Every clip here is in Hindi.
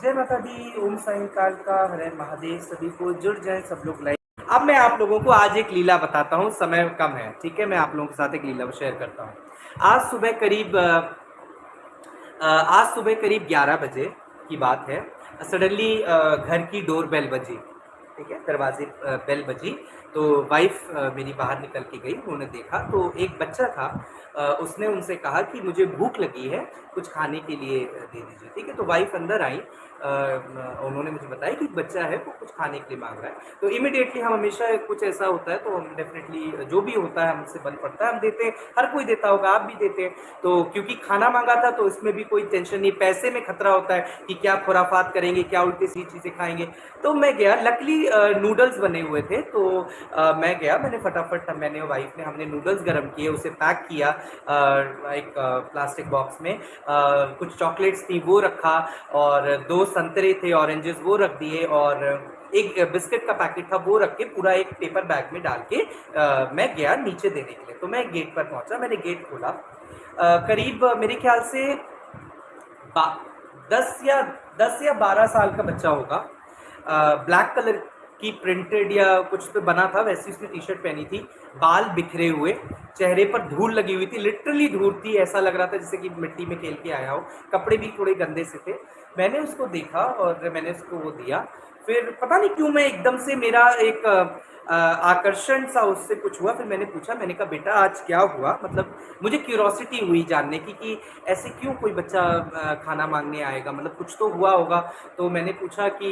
जय माता दी, ओम साईं का हर हर महादेव। सभी को जुड़ जाए सब लोग लाइक। अब मैं आप लोगों को आज एक लीला बताता हूँ, समय कम है, ठीक है। मैं आप लोगों के साथ एक लीला शेयर करता हूँ। आज सुबह करीब 11 बजे की बात है। सडनली घर की डोर बेल बजी, ठीक है, दरवाजे बेल बजी। तो वाइफ मेरी बाहर निकल के गई, उन्होंने देखा तो एक बच्चा था। उसने उनसे कहा कि मुझे भूख लगी है, कुछ खाने के लिए दे दीजिए, ठीक है। तो वाइफ अंदर आई, उन्होंने मुझे बताया कि एक बच्चा है वो कुछ खाने के लिए मांग रहा है। तो इमिडिएटली हम हमेशा कुछ ऐसा होता है तो हम डेफिनेटली जो भी होता है हमसे बन पड़ता है, हम देते हैं। हर कोई देता होगा, आप भी देते हैं। तो क्योंकि खाना मांगा था तो इसमें भी कोई टेंशन नहीं, पैसे में खतरा होता है कि क्या खुराफात करेंगे, क्या उल्टी सी चीज़ें खाएंगे। तो मैं गया, लकली नूडल्स बने हुए थे तो मैं गया, मैंने फटाफट, मैंने और वाइफ ने, हमने नूडल्स गर्म किए, उसे पैक किया एक प्लास्टिक बॉक्स में। कुछ चॉकलेट्स थी वो रखा, और 2 संतरे थे, ऑरेंजेस, वो रख दिए, और एक बिस्किट का पैकेट था वो रख के पूरा एक पेपर बैग में डाल के मैं गया नीचे देने के लिए। तो मैं गेट पर पहुंचा, मैंने गेट खोला। करीब मेरे ख्याल से 10 या 12 साल का बच्चा होगा। ब्लैक कलर की प्रिंटेड या कुछ पे बना था, वैसी उसने टी शर्ट पहनी थी, बाल बिखरे हुए, चेहरे पर धूल लगी हुई थी, लिटरली धूल थी, ऐसा लग रहा था जैसे कि मिट्टी में खेल के आया हो। कपड़े भी थोड़े गंदे से थे। मैंने उसको देखा और मैंने उसको वो दिया। फिर पता नहीं क्यों मैं एकदम से, मेरा एक आकर्षण सा उससे कुछ हुआ। फिर मैंने पूछा, मैंने कहा बेटा आज क्या हुआ, मतलब मुझे क्यूरोसिटी हुई जानने की कि ऐसे क्यों कोई बच्चा खाना मांगने आएगा, मतलब कुछ तो हुआ होगा। तो मैंने पूछा कि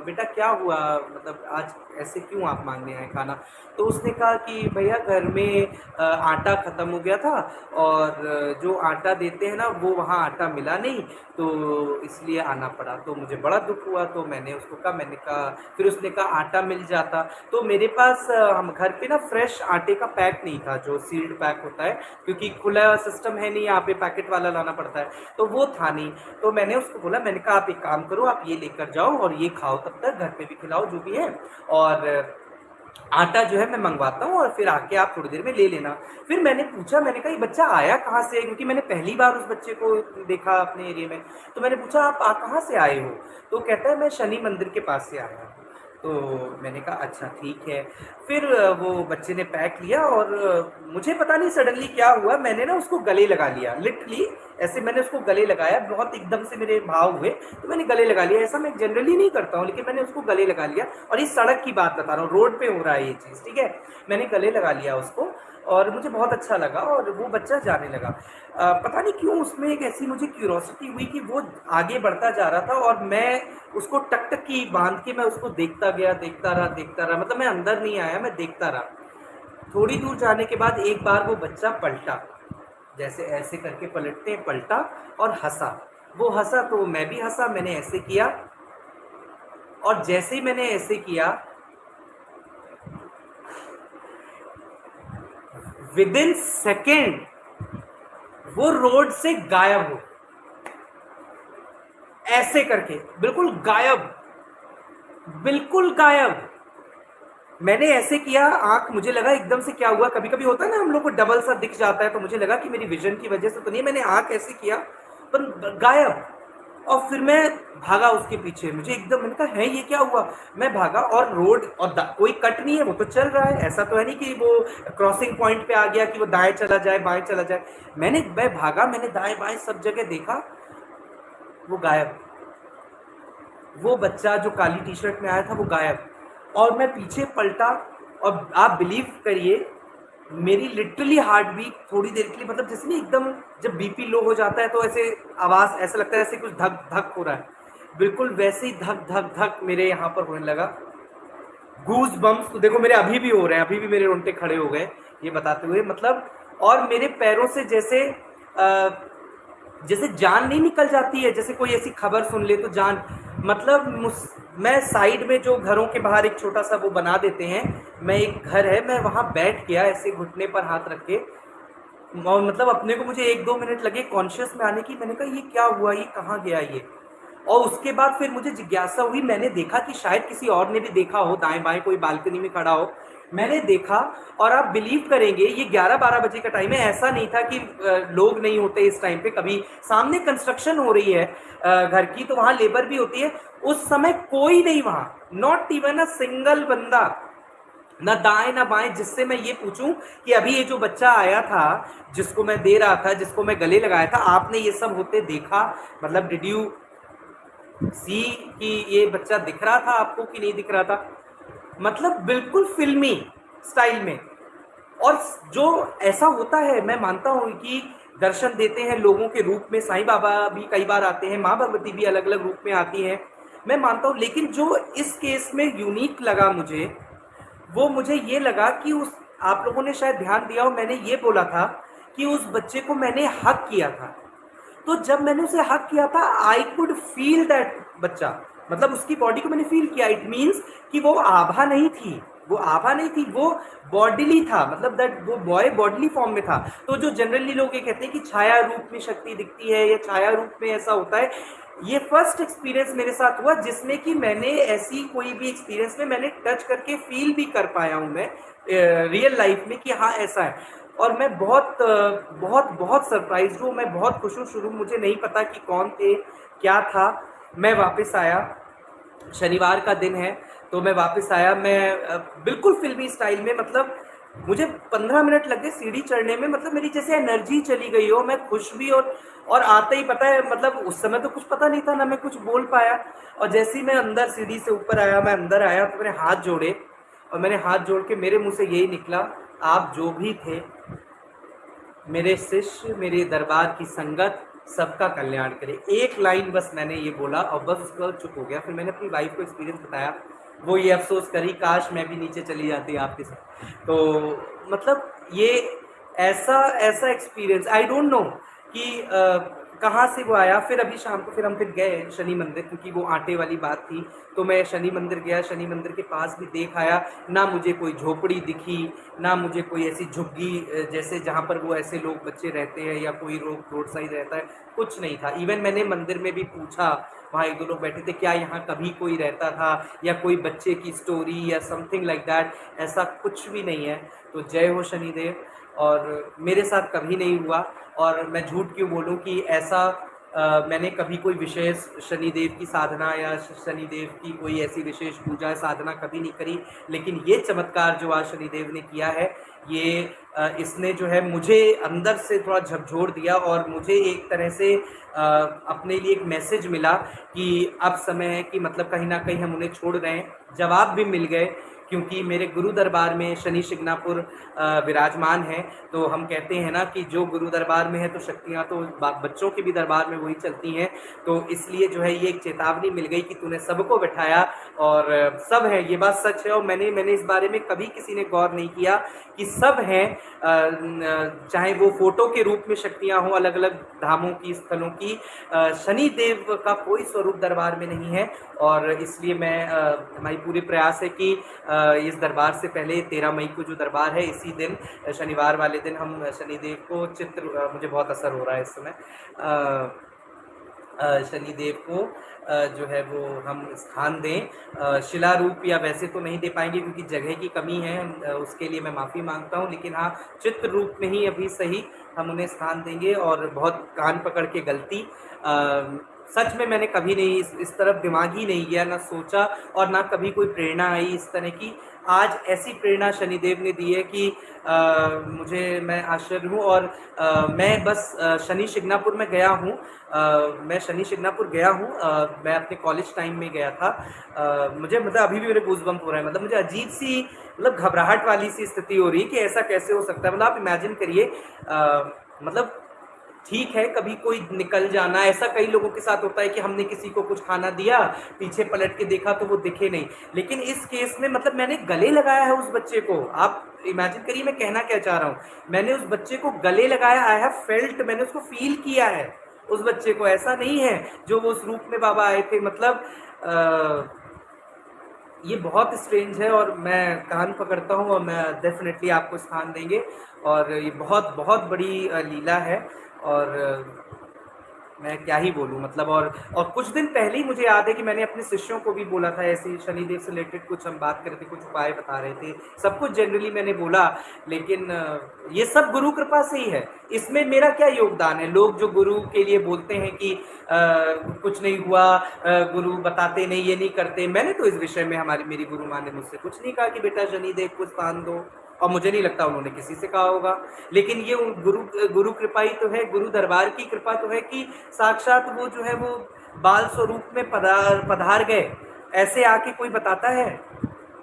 बेटा क्या हुआ, मतलब आज ऐसे क्यों आप मांगने आए खाना। तो उसने कहा कि भैया घर में आटा ख़त्म हो गया था, और जो आटा देते हैं ना वो वहाँ आटा मिला नहीं, तो इसलिए आना पड़ा। तो मुझे बड़ा दुख हुआ, तो मैंने उसको कहा, मैंने कहा, फिर उसने कहा आटा मिल जाता। तो मेरे पास हम घर पे ना फ्रेश आटे का पैक नहीं था, जो सील्ड पैक होता है, क्योंकि खुला सिस्टम है नहीं, यहाँ पे पैकेट वाला लाना पड़ता है, तो वो था नहीं। तो मैंने उसको बोला, मैंने कहा आप एक काम करो, आप ये लेकर जाओ और ये खाओ, तब तक घर पे भी खिलाओ जो भी है, और आटा जो है मैं मंगवाता हूँ, और फिर आके आप थोड़ी देर में ले लेना। फिर मैंने पूछा, मैंने कहा ये बच्चा आया कहाँ से है, क्योंकि मैंने पहली बार उस बच्चे को देखा अपने एरिया में। तो मैंने पूछा आप कहाँ से आए हो। तो कहता है मैं शनि मंदिर के पास से आया हूँ। तो मैंने कहा अच्छा ठीक है। फिर वो बच्चे ने पैक लिया, और मुझे पता नहीं सडनली क्या हुआ, मैंने ना उसको गले लगा लिया, लिटरली ऐसे मैंने उसको गले लगाया, बहुत एकदम से मेरे भाव हुए, तो मैंने गले लगा लिया। ऐसा मैं जनरली नहीं करता हूँ, लेकिन मैंने उसको गले लगा लिया। और इस सड़क की बात बता रहा हूँ, रोड पे हो रहा है ये चीज़, ठीक है। मैंने गले लगा लिया उसको, और मुझे बहुत अच्छा लगा, और वो बच्चा जाने लगा। पता नहीं क्यों उसमें एक ऐसी मुझे क्यूरोसिटी हुई कि वो आगे बढ़ता जा रहा था, और मैं उसको टकटकी बांध के मैं उसको देखता गया, देखता रहा, मतलब मैं अंदर नहीं आया, मैं देखता रहा। थोड़ी दूर जाने के बाद एक बार वो बच्चा पलटा, जैसे ऐसे करके पलटते हैं, पलटा और हंसा। वो हंसा तो मैं भी हंसा, मैंने ऐसे किया, और जैसे ही मैंने ऐसे किया, विद इन सेकेंड वो रोड से गायब हो, ऐसे करके बिल्कुल गायब, बिल्कुल गायब। मैंने ऐसे किया, आंख, मुझे लगा एकदम से क्या हुआ, कभी कभी होता है ना हम लोग को डबल सा दिख जाता है, तो मुझे लगा कि मेरी विजन की वजह से तो नहीं, मैंने आंख ऐसे किया पर गायब। और फिर मैं भागा उसके पीछे, मुझे एकदम, मैंने कहा है ये क्या हुआ। मैं भागा, और रोड, और कोई कट नहीं है, वो तो चल रहा है, ऐसा तो है नहीं कि वो क्रॉसिंग पॉइंट पे आ गया कि वो दाएं चला जाए बाएं चला जाए। मैं भागा, मैंने दाएं बाएं सब जगह देखा, वो गायब। वो बच्चा जो काली टी शर्ट में आया था वो गायब। और मैं पीछे पलटा, और आप बिलीव करिए, मेरी लिटरली हार्ट बीट थोड़ी देर के लिए, मतलब जैसे नहीं एकदम, जब बीपी लो हो जाता है तो ऐसे आवाज़, ऐसा लगता है ऐसे कुछ धक धक हो रहा है, बिल्कुल वैसे ही धक धक धक मेरे यहाँ पर होने लगा। गूज बम्स तो देखो मेरे अभी भी हो रहे हैं, अभी भी मेरे रोंगटे खड़े हो गए ये बताते हुए, मतलब। और मेरे पैरों से जैसे जैसे जान नहीं निकल जाती है, जैसे कोई ऐसी खबर सुन ले तो जान, मतलब मैं साइड में, जो घरों के बाहर एक छोटा सा वो बना देते हैं, मैं, एक घर है, मैं वहाँ बैठ गया ऐसे घुटने पर हाथ रख के, और मतलब अपने को, मुझे 1-2 मिनट लगे कॉन्शियस में आने की। मैंने कहा ये क्या हुआ, ये कहाँ गया ये। और उसके बाद फिर मुझे जिज्ञासा हुई, मैंने देखा कि शायद किसी और ने भी देखा हो, दाएं बाएं कोई बालकनी में खड़ा हो। मैंने देखा, और आप बिलीव करेंगे ये 11-12 बजे का टाइम है, ऐसा नहीं था कि लोग नहीं होते इस टाइम पे, कभी सामने कंस्ट्रक्शन हो रही है घर की, तो वहाँ लेबर भी होती है, उस समय कोई नहीं वहाँ, नॉट इवन अ सिंगल बंदा, ना दाएं ना बाएं, जिससे मैं ये पूछूं कि अभी ये जो बच्चा आया था जिसको मैं दे रहा था, जिसको मैं गले लगाया था, आपने ये सब होते देखा, मतलब डिड यू सी कि ये बच्चा दिख रहा था आपको कि नहीं दिख रहा था, मतलब बिल्कुल फिल्मी स्टाइल में। और जो ऐसा होता है, मैं मानता हूँ कि दर्शन देते हैं लोगों के रूप में, साईं बाबा भी कई बार आते हैं, माँ भगवती भी अलग अलग रूप में आती हैं, मैं मानता हूँ, लेकिन जो इस केस में यूनिक लगा मुझे, वो मुझे ये लगा कि उस, आप लोगों ने शायद ध्यान दिया हो, मैंने ये बोला था कि उस बच्चे को मैंने हक किया था, तो जब मैंने उसे हक किया था, आई कुड फील दैट बच्चा, मतलब उसकी बॉडी को मैंने फील किया, इट मीन्स कि वो आभा नहीं थी, वो आभा नहीं थी, वो बॉडीली था, मतलब दैट वो बॉय बॉडीली फॉर्म में था। तो जो जनरली लोग ये कहते हैं कि छाया रूप में शक्ति दिखती है या छाया रूप में ऐसा होता है, ये फर्स्ट एक्सपीरियंस मेरे साथ हुआ जिसमें कि मैंने ऐसी कोई भी एक्सपीरियंस में मैंने टच करके फील भी कर पाया हूँ मैं रियल लाइफ में कि हाँ ऐसा है। और मैं बहुत बहुत बहुत सरप्राइज हूँ, मैं बहुत खुश हूँ। शुरू मुझे नहीं पता कि कौन थे, क्या था। मैं वापस आया, शनिवार का दिन है, तो मैं वापस आया, मैं बिल्कुल फिल्मी स्टाइल में, मतलब मुझे 15 मिनट लग गए सीढ़ी चढ़ने में, मतलब मेरी जैसे एनर्जी चली गई हो, मैं खुश भी, और आते ही पता है, मतलब उस समय तो कुछ पता नहीं था ना, मैं कुछ बोल पाया। और जैसे ही मैं अंदर सीढ़ी से ऊपर आया, मैं अंदर आया, तो मैंने हाथ जोड़े, और मैंने हाथ जोड़ के मेरे मुंह से यही निकला, आप जो भी थे, मेरे शिष्य, मेरे दरबार की संगत, सबका कल्याण करे। एक लाइन बस मैंने ये बोला, और बस उसके बाद चुप हो गया। फिर मैंने अपनी वाइफ को एक्सपीरियंस बताया, वो ये अफसोस करी काश मैं भी नीचे चली जाती आपके साथ। तो मतलब ये ऐसा ऐसा एक्सपीरियंस, आई डोंट नो कि कहाँ से वो आया। फिर अभी शाम को फिर हम फिर गए शनि मंदिर, क्योंकि वो आटे वाली बात थी, तो मैं शनि मंदिर गया, शनि मंदिर के पास भी देख आया। ना मुझे कोई झोपड़ी दिखी, ना मुझे कोई ऐसी झुग्गी जैसे जहाँ पर वो ऐसे लोग बच्चे रहते हैं, या कोई रोड साइड रहता है, कुछ नहीं था। इवन मैंने मंदिर में भी पूछा, वहाँ एक दो लोग बैठे थे, क्या यहाँ कभी कोई रहता था, या कोई बच्चे की स्टोरी या समथिंग लाइक दैट, ऐसा कुछ भी नहीं है। तो जय हो शनिदेव। और मेरे साथ कभी नहीं हुआ, और मैं झूठ क्यों बोलूं कि ऐसा मैंने कभी कोई विशेष शनिदेव की साधना या शनिदेव की कोई ऐसी विशेष पूजा साधना कभी नहीं करी। लेकिन ये चमत्कार जो आज शनिदेव ने किया है, ये इसने जो है मुझे अंदर से थोड़ा झकझोर दिया, और मुझे एक तरह से अपने लिए एक मैसेज मिला कि अब समय है कि मतलब कहीं ना कहीं हम उन्हें छोड़ रहे हैं। जवाब भी मिल गए, क्योंकि मेरे गुरु दरबार में शनि शिग्नापुर विराजमान है। तो हम कहते हैं ना कि जो गुरु दरबार में है तो शक्तियाँ तो बच्चों के भी दरबार में वही चलती हैं। तो इसलिए जो है ये एक चेतावनी मिल गई कि तूने सबको बैठाया, और सब है, ये बात सच है। और मैंने इस बारे में कभी किसी ने गौर नहीं किया कि सब हैं, चाहे वो फोटो के रूप में शक्तियाँ हों अलग अलग धामों की, स्थलों की, शनि देव का कोई स्वरूप दरबार में नहीं है। और इसलिए मैं हमारी पूरी प्रयास है कि इस दरबार से पहले 13 मई को जो दरबार है, इसी दिन शनिवार वाले दिन हम शनिदेव को चित्र, मुझे बहुत असर हो रहा है इस समय, शनिदेव को जो है वो हम स्थान दें। शिला रूप या वैसे तो नहीं दे पाएंगे क्योंकि जगह की कमी है, उसके लिए मैं माफ़ी मांगता हूँ, लेकिन हाँ चित्र रूप में ही अभी सही हम उन्हें स्थान देंगे। और बहुत कान पकड़ के गलती, सच में मैंने कभी नहीं इस तरफ दिमाग ही नहीं गया, ना सोचा, और ना कभी कोई प्रेरणा आई इस तरह की। आज ऐसी प्रेरणा शनिदेव ने दी है कि मुझे, मैं आश्चर्य हूँ। और मैं बस शनि शिग्नापुर में गया हूँ, मैं शनि शिग्नापुर गया हूँ, मैं अपने कॉलेज टाइम में गया था। मुझे मतलब अभी भी मेरे गूज़बम्प हो रहे हैं, मतलब मुझे अजीब सी, मतलब घबराहट वाली सी स्थिति हो रही है कि ऐसा कैसे हो सकता है। मतलब आप इमेजिन करिए, मतलब ठीक है कभी कोई निकल जाना, ऐसा कई लोगों के साथ होता है कि हमने किसी को कुछ खाना दिया, पीछे पलट के देखा तो वो दिखे नहीं, लेकिन इस केस में मतलब मैंने गले लगाया है उस बच्चे को। आप इमेजिन करिए मैं कहना क्या चाह रहा हूँ, मैंने उस बच्चे को गले लगाया, आई हैव फेल्ट, मैंने उसको फील किया है उस बच्चे को। ऐसा नहीं है जो वो उस रूप में बाबा आए थे, मतलब ये बहुत स्ट्रेंज है। और मैं कान पकड़ता हूँ, और मैं डेफिनेटली आपको स्थान देंगे। और ये बहुत बहुत बड़ी लीला है। और मैं क्या ही बोलूँ मतलब। और कुछ दिन पहले ही मुझे याद है कि मैंने अपने शिष्यों को भी बोला था, ऐसे ही शनिदेव से रिलेटेड कुछ हम बात कर रहे थे, कुछ उपाय बता रहे थे, सब कुछ जनरली मैंने बोला। लेकिन ये सब गुरु कृपा से ही है, इसमें मेरा क्या योगदान है? लोग जो गुरु के लिए बोलते हैं कि कुछ नहीं हुआ, गुरु बताते नहीं, ये नहीं करते, मैंने तो इस विषय में हमारी मेरी गुरु माँ ने मुझसे कुछ नहीं कहा कि बेटा शनिदेव को स्थान दो, और मुझे नहीं लगता उन्होंने किसी से कहा होगा। लेकिन ये गुरु गुरु कृपा ही तो है, गुरु दरबार की कृपा तो है कि साक्षात वो जो है वो बाल स्वरूप में पधार गए। ऐसे आके कोई बताता है?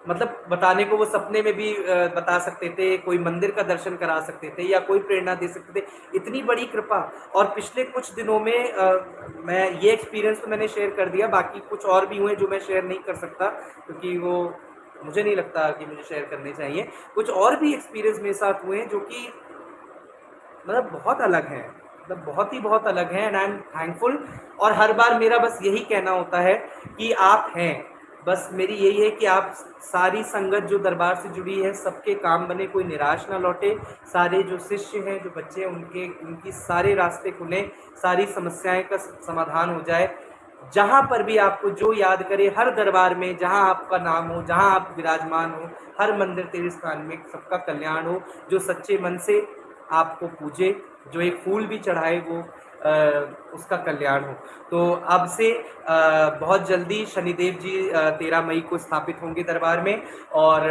मतलब बताने को वो सपने में भी बता सकते थे, कोई मंदिर का दर्शन करा सकते थे, या कोई प्रेरणा दे सकते थे। इतनी बड़ी कृपा। और पिछले कुछ दिनों में मैं ये एक्सपीरियंस तो मैंने शेयर कर दिया, बाकी कुछ और भी हुए जो मैं शेयर नहीं कर सकता, क्योंकि वो मुझे नहीं लगता कि मुझे शेयर करने चाहिए। कुछ और भी एक्सपीरियंस मेरे साथ हुए हैं जो कि मतलब बहुत अलग हैं, मतलब बहुत अलग हैं, एंड आई एम थैंकफुल। और हर बार मेरा बस यही कहना होता है कि आप हैं, बस मेरी यही है कि आप सारी संगत जो दरबार से जुड़ी है सबके काम बने, कोई निराश ना लौटे, सारे जो शिष्य हैं, जो बच्चे हैं, उनकी सारे रास्ते खुले, सारी समस्याएं का समाधान हो जाए। जहाँ पर भी आपको जो याद करे, हर दरबार में जहाँ आपका नाम हो, जहाँ आप विराजमान हो, हर मंदिर तीर्थ स्थान में सबका कल्याण हो। जो सच्चे मन से आपको पूजे, जो एक फूल भी चढ़ाए, वो उसका कल्याण हो। तो अब से बहुत जल्दी शनिदेव जी 13 मई को स्थापित होंगे दरबार में, और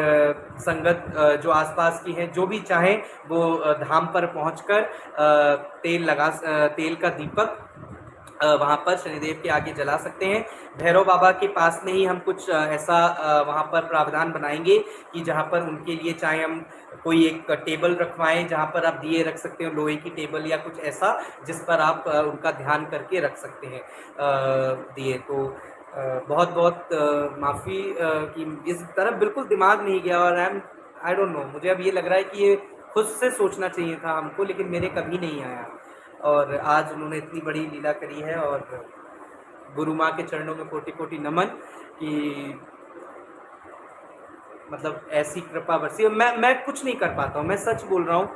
संगत जो आसपास की हैं, जो भी चाहें वो धाम पर पहुंचकर तेल का दीपक वहाँ पर शनिदेव के आगे जला सकते हैं। भैरव बाबा के पास में ही हम कुछ ऐसा वहाँ पर प्रावधान बनाएंगे कि जहाँ पर उनके लिए चाहे हम कोई एक टेबल रखवाएं, जहाँ पर आप दिए रख सकते हो, लोहे की टेबल या कुछ ऐसा जिस पर आप उनका ध्यान करके रख सकते हैं दिए। तो बहुत बहुत माफ़ी कि इस तरफ बिल्कुल दिमाग नहीं गया, और आई डोंट नो, मुझे अब ये लग रहा है कि ये खुद से सोचना चाहिए था हमको, लेकिन मेरे कभी नहीं आया। और आज उन्होंने इतनी बड़ी लीला करी है, और गुरु माँ के चरणों में कोटि कोटि नमन कि मतलब ऐसी कृपा बरसी। मैं कुछ नहीं कर पाता हूँ, मैं सच बोल रहा हूँ,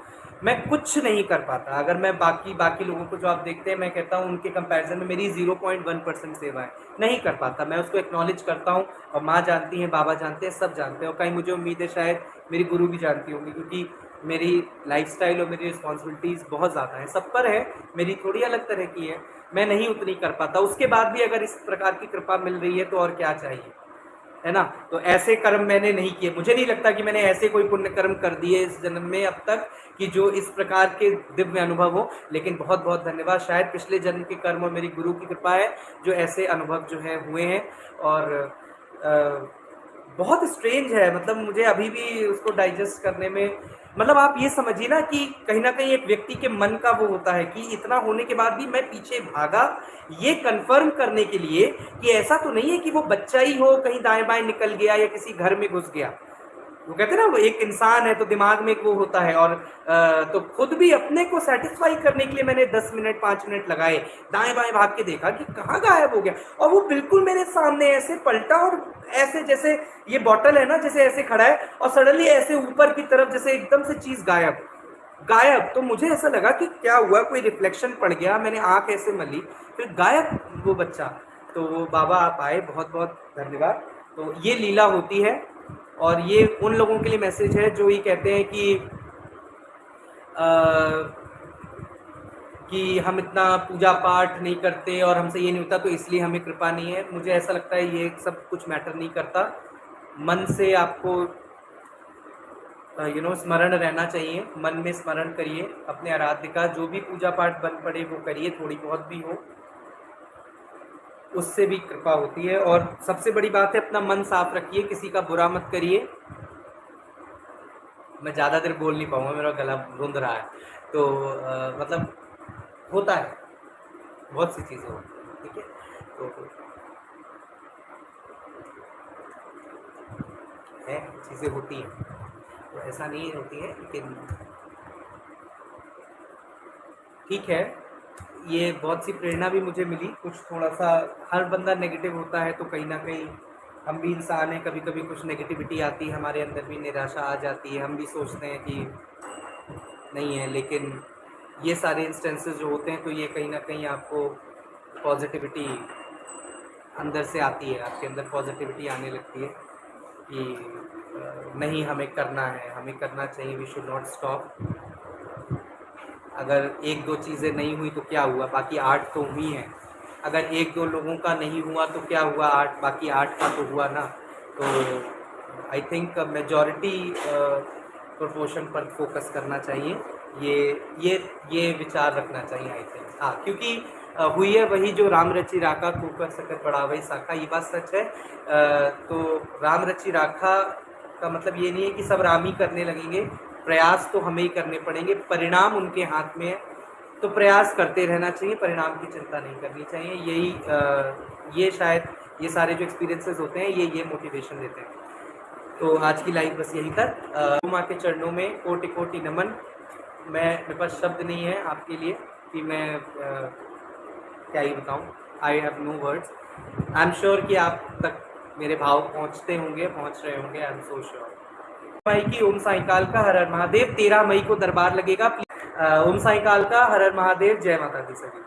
मैं कुछ नहीं कर पाता। अगर मैं बाकी लोगों को जो आप देखते हैं, मैं कहता हूँ उनके कंपैरिजन में मेरी 0.1% सेवा है, नहीं कर पाता। मैं उसको एक्नॉलेज करता हूँ, और माँ जानती हैं, बाबा जानते हैं, सब जानते हैं, और कहीं मुझे उम्मीद है शायद मेरी गुरु भी जानती होंगी, क्योंकि मेरी लाइफस्टाइल और मेरी रिस्पॉन्सिबिलिटीज़ बहुत ज़्यादा है, सब पर है, मेरी थोड़ी अलग तरह की है। मैं नहीं उतनी कर पाता, उसके बाद भी अगर इस प्रकार की कृपा मिल रही है तो और क्या चाहिए, है ना? तो ऐसे कर्म मैंने नहीं किए, मुझे नहीं लगता कि मैंने ऐसे कोई पुण्य कर्म कर दिए इस जन्म में अब तक कि जो इस प्रकार के दिव्य अनुभव हो। लेकिन बहुत बहुत धन्यवाद, शायद पिछले जन्म के कर्म और मेरी गुरु की कृपा है जो ऐसे अनुभव जो है हुए हैं। और बहुत स्ट्रेंज है, मतलब मुझे अभी भी उसको डाइजेस्ट करने में, मतलब आप ये समझिए ना कि कहीं ना कहीं एक व्यक्ति के मन का वो होता है कि इतना होने के बाद भी मैं पीछे भागा ये कंफर्म करने के लिए कि ऐसा तो नहीं है कि वो बच्चा ही हो, कहीं दाएं बाएं निकल गया या किसी घर में घुस गया। वो कहते हैं ना, वो एक इंसान है तो दिमाग में एक वो होता है, और तो खुद भी अपने को सेटिस्फाई करने के लिए मैंने 10 मिनट 5 मिनट लगाए, दाएं बाएं भाग के देखा कि कहाँ गायब हो गया, और वो बिल्कुल मेरे सामने ऐसे पलटा, और ऐसे जैसे ये बॉटल है ना, जैसे ऐसे खड़ा है, और सडनली ऐसे ऊपर की तरफ जैसे एकदम से चीज गायब गायब। तो मुझे ऐसा लगा कि क्या हुआ, कोई रिफ्लेक्शन पड़ गया, मैंने आंख ऐसे मली, फिर गायब वो बच्चा। तो वो बाबा आप आए, बहुत बहुत धन्यवाद। तो ये लीला होती है, और ये उन लोगों के लिए मैसेज है जो ये कहते हैं कि हम इतना पूजा पाठ नहीं करते और हमसे ये नहीं होता तो इसलिए हमें कृपा नहीं है। मुझे ऐसा लगता है ये सब कुछ मैटर नहीं करता, मन से आपको स्मरण रहना चाहिए, मन में स्मरण करिए अपने आराध्य का, जो भी पूजा पाठ बन पड़े वो करिए, थोड़ी बहुत भी हो, उससे भी कृपा होती है। और सबसे बड़ी बात है, अपना मन साफ रखिए, किसी का बुरा मत करिए। मैं ज़्यादा देर बोल नहीं पाऊँगा, मेरा गला गूंज रहा है, तो मतलब होता है, बहुत सी चीज़ें होती हैं, ठीक है? तो है, चीज़ें होती हैं, तो ऐसा नहीं होती है, लेकिन ठीक है। ये बहुत सी प्रेरणा भी मुझे मिली, कुछ थोड़ा सा, हर बंदा नेगेटिव होता है तो कहीं ना कहीं हम भी इंसान हैं, कभी कभी कुछ नेगेटिविटी आती है हमारे अंदर भी, निराशा आ जाती है, हम भी सोचते हैं कि नहीं है। लेकिन ये सारे इंस्टेंसेस जो होते हैं तो ये कहीं ना कहीं आपको पॉजिटिविटी अंदर से आती है, आपके अंदर पॉजिटिविटी आने लगती है कि नहीं, हमें करना है, हमें करना चाहिए, वी शुड नॉट स्टॉप। अगर एक दो चीज़ें नहीं हुई तो क्या हुआ, बाकी 8 तो हुई हैं। अगर एक दो लोगों का नहीं हुआ तो क्या हुआ, 8 बाकी 8 का तो हुआ ना। तो आई थिंक मेजॉरिटी प्रोपोर्शन पर फोकस करना चाहिए, ये विचार रखना चाहिए आई थिंक। हाँ, क्योंकि हुई है वही जो राम रचि राखा कुकर सकत बढ़ावई शाखा, ये बात सच है। तो राम रचि राखा का मतलब ये नहीं है कि सब राम ही करने लगेंगे, प्रयास तो हमें ही करने पड़ेंगे, परिणाम उनके हाथ में है, तो प्रयास करते रहना चाहिए, परिणाम की चिंता नहीं करनी चाहिए। यही ये शायद ये सारे जो एक्सपीरियंसेस होते हैं ये मोटिवेशन देते हैं। तो आज की लाइव बस यहीं तक। माँ के चरणों में कोटि कोटि नमन। मेरे पास शब्द नहीं है आपके लिए कि मैं क्या ही बताऊँ, I have no words. I am sure कि आप तक मेरे भाव पहुँचते होंगे, पहुँच रहे होंगे, आई एम सो श्योर। मई की ओम साईकाल का हर हर महादेव, 13 मई को दरबार लगेगा। ओम साईकाल का हर हर महादेव, जय माता दी सभी।